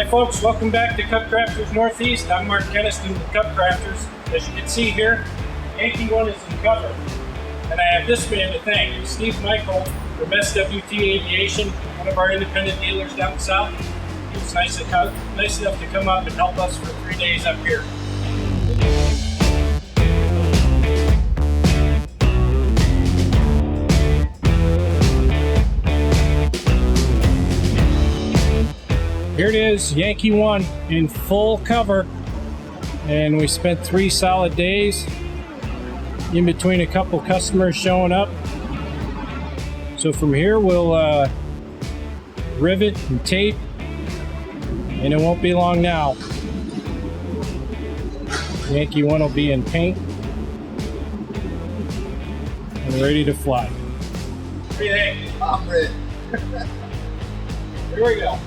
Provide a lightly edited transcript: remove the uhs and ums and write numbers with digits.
folks, welcome back to CubCrafters Northeast. I'm Mark Keneston with CubCrafters. As you can see here, Yankee 1 is in cover. And I have this man to thank, Steve Michael from SWT Aviation, one of our independent dealers down south. He was nice enough to come up and help us for 3 days up here. Here it is, Yankee 1 in full cover, and we spent 3 solid days in between a couple customers showing up. So from here we'll rivet and tape, and it won't be long now. Yankee 1 will be in paint and ready to fly. What do you think? I'm ready. Here we go.